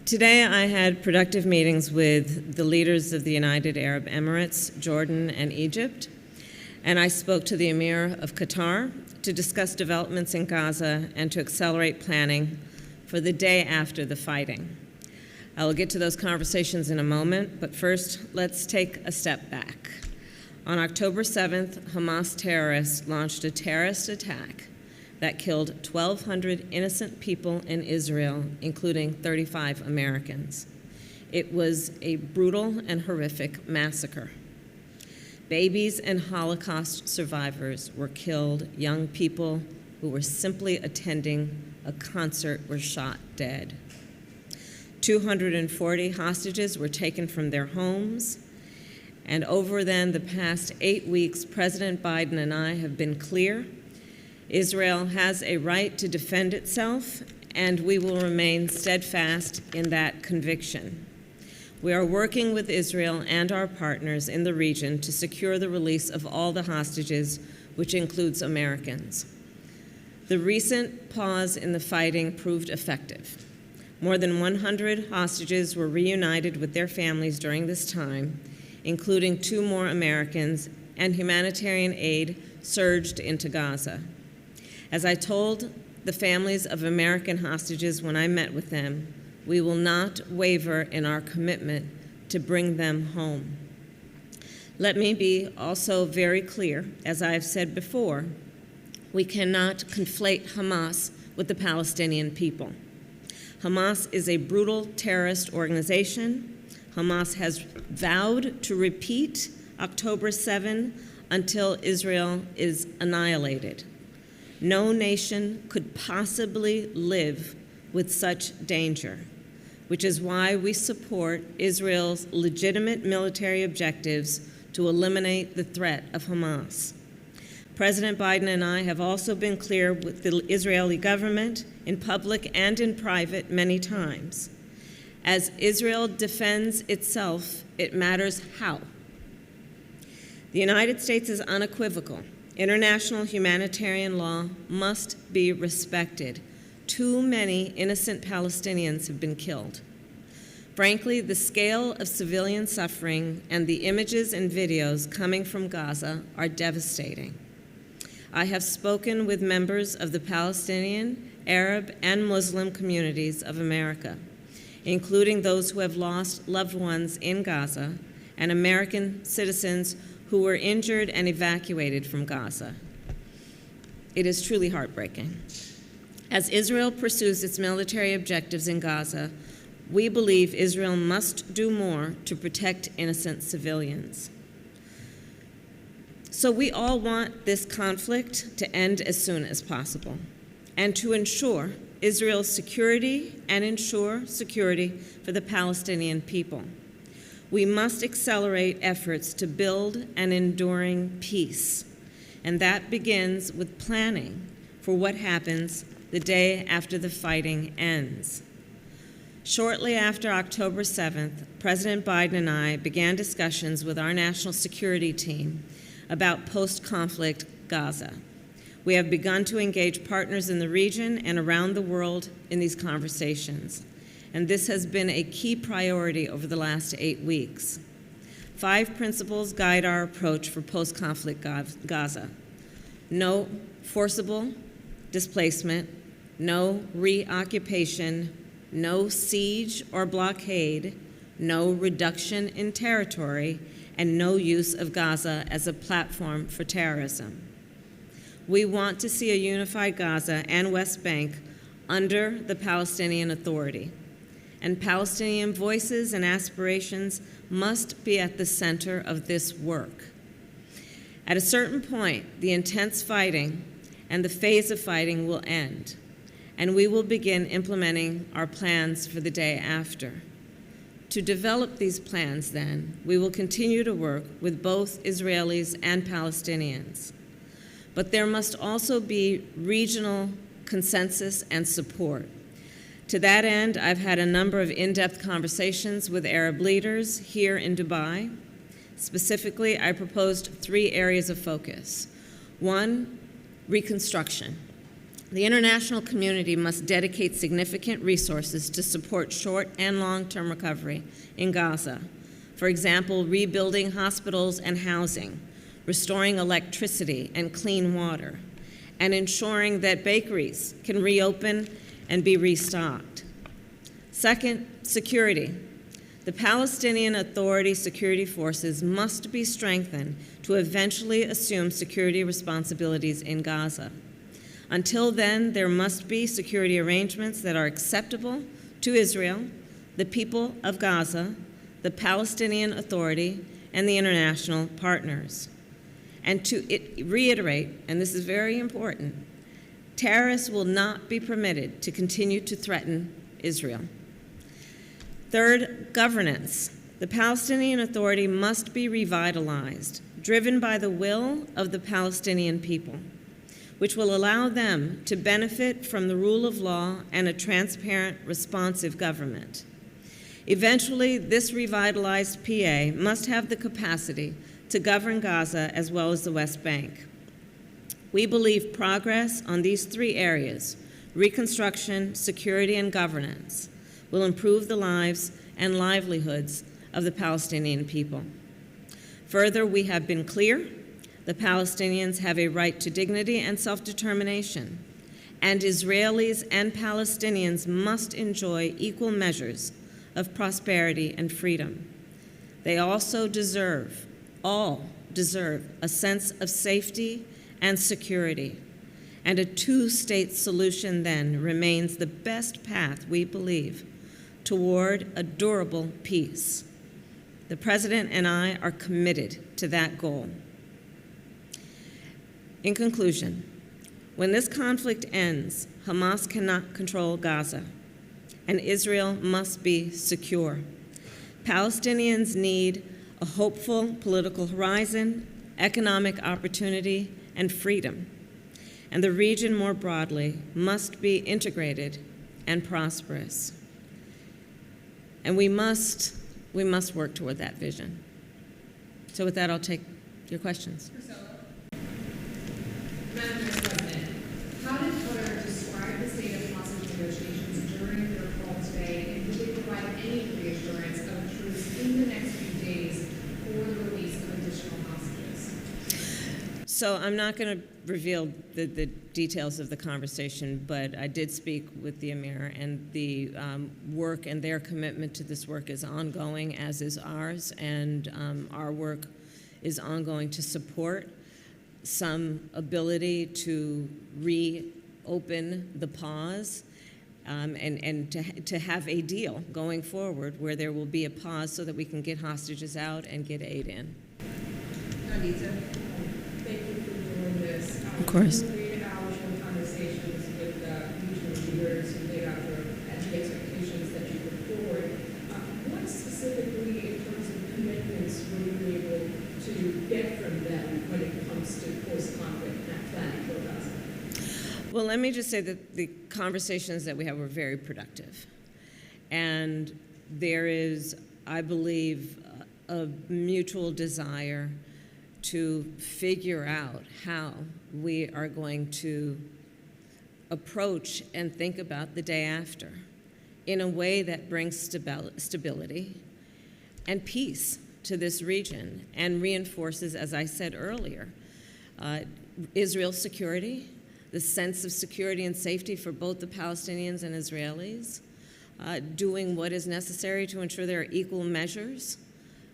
Today I had productive meetings with the leaders of the United Arab Emirates, Jordan, and Egypt, and I spoke to the Emir of Qatar to discuss developments in Gaza and to accelerate planning for the day after the fighting. I will get to those conversations in a moment, but first, let's take a step back. On October 7th, Hamas terrorists launched a terrorist attack that killed 1,200 innocent people in Israel, including 35 Americans. It was a brutal and horrific massacre. Babies and Holocaust survivors were killed. Young people who were simply attending a concert were shot dead. 240 hostages were taken from their homes. And over the past 8 weeks, President Biden and I have been clear: Israel has a right to defend itself, and we will remain steadfast in that conviction. We are working with Israel and our partners in the region to secure the release of all the hostages, which includes Americans. The recent pause in the fighting proved effective. More than 100 hostages were reunited with their families during this time, including 2 more Americans, and humanitarian aid surged into Gaza. As I told the families of American hostages when I met with them, we will not waver in our commitment to bring them home. Let me be also very clear, as I have said before, we cannot conflate Hamas with the Palestinian people. Hamas is a brutal terrorist organization. Hamas has vowed to repeat October 7 until Israel is annihilated. No nation could possibly live with such danger, which is why we support Israel's legitimate military objectives to eliminate the threat of Hamas. President Biden and I have also been clear with the Israeli government in public and in private many times. As Israel defends itself, it matters how. The United States is unequivocal. International humanitarian law must be respected. Too many innocent Palestinians have been killed. Frankly, the scale of civilian suffering and the images and videos coming from Gaza are devastating. I have spoken with members of the Palestinian, Arab, and Muslim communities of America, including those who have lost loved ones in Gaza and American citizens who were injured and evacuated from Gaza. It is truly heartbreaking. As Israel pursues its military objectives in Gaza, we believe Israel must do more to protect innocent civilians. So we all want this conflict to end as soon as possible, and to ensure Israel's security and ensure security for the Palestinian people. We must accelerate efforts to build an enduring peace, and that begins with planning for what happens the day after the fighting ends. Shortly after October 7th, President Biden and I began discussions with our national security team about post-conflict Gaza. We have begun to engage partners in the region and around the world in these conversations, and this has been a key priority over the last 8 weeks. 5 principles guide our approach for post-conflict Gaza: no forcible displacement, no reoccupation, no siege or blockade, no reduction in territory, and no use of Gaza as a platform for terrorism. We want to see a unified Gaza and West Bank under the Palestinian Authority, and Palestinian voices and aspirations must be at the center of this work. At a certain point, the intense fighting and the phase of fighting will end, and we will begin implementing our plans for the day after. To develop these plans, then, we will continue to work with both Israelis and Palestinians. But there must also be regional consensus and support. To that end, I've had a number of in-depth conversations with Arab leaders here in Dubai. Specifically, I proposed 3 areas of focus. 1, reconstruction. The international community must dedicate significant resources to support short and long-term recovery in Gaza. For example, rebuilding hospitals and housing, restoring electricity and clean water, and ensuring that bakeries can reopen and be restocked. Second, security. The Palestinian Authority security forces must be strengthened to eventually assume security responsibilities in Gaza. Until then, there must be security arrangements that are acceptable to Israel, the people of Gaza, the Palestinian Authority, and the international partners. And to reiterate, and this is very important, terrorists will not be permitted to continue to threaten Israel. Third, governance. The Palestinian Authority must be revitalized, driven by the will of the Palestinian people, which will allow them to benefit from the rule of law and a transparent, responsive government. Eventually, this revitalized PA must have the capacity to govern Gaza as well as the West Bank. We believe progress on these three areas, reconstruction, security, and governance, will improve the lives and livelihoods of the Palestinian people. Further, we have been clear: the Palestinians have a right to dignity and self-determination, and Israelis and Palestinians must enjoy equal measures of prosperity and freedom. They also all deserve a sense of safety and security, and a two-state solution then remains the best path, we believe, toward a durable peace. The President and I are committed to that goal. In conclusion, when this conflict ends, Hamas cannot control Gaza, and Israel must be secure. Palestinians need a hopeful political horizon, economic opportunity, and freedom. And the region more broadly must be integrated and prosperous. And we must work toward that vision. So with that, I'll take your questions. Madam Vice President, how did Qatar describe the state of hostage negotiations during their call today, and did they provide any reassurance of truce in the next few days for the release of additional hostages? So I'm not going to reveal the details of the conversation, but I did speak with the Emir, and the work and their commitment to this work is ongoing, as is ours, and our work is ongoing to support some ability to reopen the pause and to have a deal going forward where there will be a pause so that we can get hostages out and get aid in. Anita, thank you for doing this. Of course. You created hours conversations with regional leaders who laid out the expectations that you put forward. What specifically, in terms of commitments, were you able to get from them when it comes to post-conflict planning for Gaza? Well, let me just say that the conversations that we had were very productive. And there is, I believe, a mutual desire to figure out how we are going to approach and think about the day after in a way that brings stability and peace to this region and reinforces, as I said earlier, Israel's security, the sense of security and safety for both the Palestinians and Israelis, doing what is necessary to ensure there are equal measures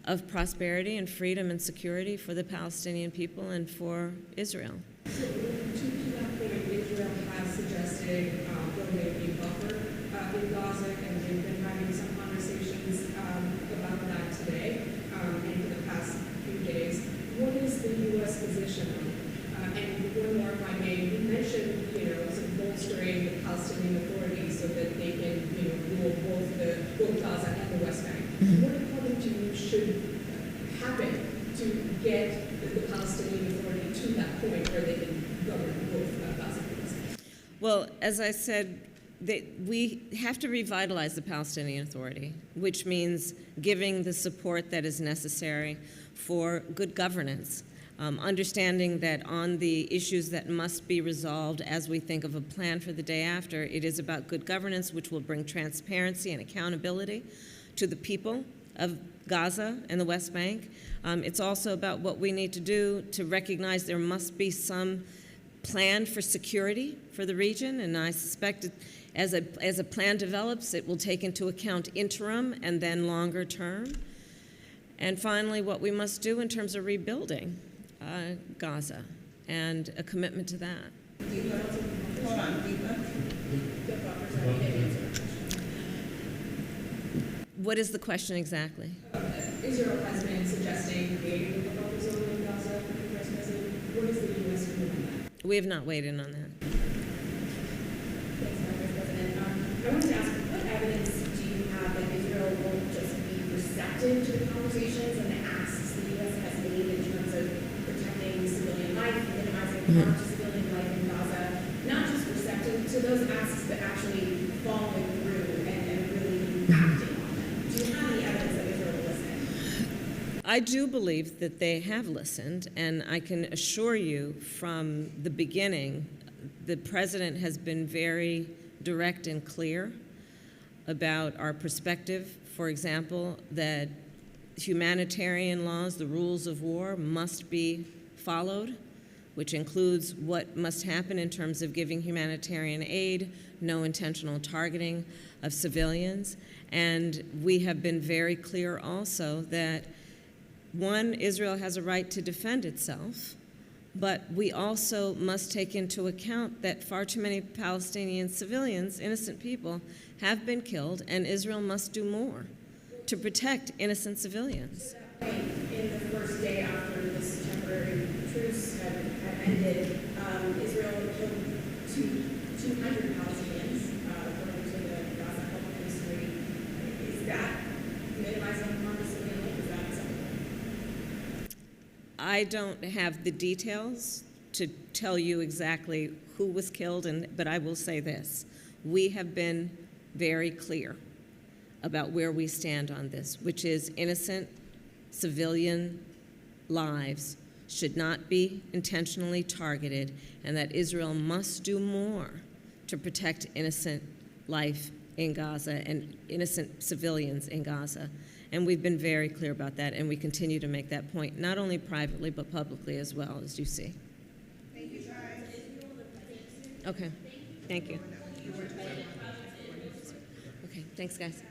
of prosperity and freedom and security for the Palestinian people and for Israel. So to that point, Israel has suggested building a buffer in Gaza, and they've been having some conversations about that today and for the past few days. What is the U.S. position on it? And one more, if I may, you mentioned, some bolstering the Palestinian Authority so that they can, rule both Gaza and the West Bank. Mm-hmm. What, according to you, should happen to get the Palestinian Authority to that point where they can govern both Gaza and the West Bank? Well, as I said, we have to revitalize the Palestinian Authority, which means giving the support that is necessary for good governance understanding that on the issues that must be resolved as we think of a plan for the day after, it is about good governance, which will bring transparency and accountability to the people of Gaza and the West Bank. It's also about what we need to do to recognize there must be some plan for security for the region, and I suspect as a plan develops, it will take into account interim and then longer term. And finally, what we must do in terms of rebuilding Gaza and a commitment to that. Hold on, What is the question exactly? Israel has been suggesting creating a buffer zone in Gaza for the Vice President. What is the U.S. view on that? We have not weighed in on that. Thanks, Vice President. I wanted to ask, what evidence do you have that Israel won't just be receptive to the conversations and the asks the U.S. has made in terms of protecting civilian life, minimizing harm to civilian life in Gaza, not just receptive to those asks, but actually following through and really acting on them? Do you have any evidence that Israel will listen? I do believe that they have listened, and I can assure you from the beginning, the president has been very direct and clear about our perspective. For example, that humanitarian laws, the rules of war, must be followed, which includes what must happen in terms of giving humanitarian aid, no intentional targeting of civilians. And we have been very clear also that, one, Israel has a right to defend itself, but we also must take into account that far too many Palestinian civilians, innocent people, have been killed, and Israel must do more to protect innocent civilians. In the first day after this temporary truce had ended, Israel killed 200 Palestinians, according to the Gaza Health Ministry. Is that minimizing harm to civilian life? Is that acceptable? I don't have the details to tell you exactly who was killed, but I will say this. We have been very clear about where we stand on this, which is innocent civilian lives should not be intentionally targeted, and that Israel must do more to protect innocent life in Gaza and innocent civilians in Gaza. And we've been very clear about that, and we continue to make that point, not only privately, but publicly as well, as you see. Thank you, Okay, thank you. Okay, thanks, guys.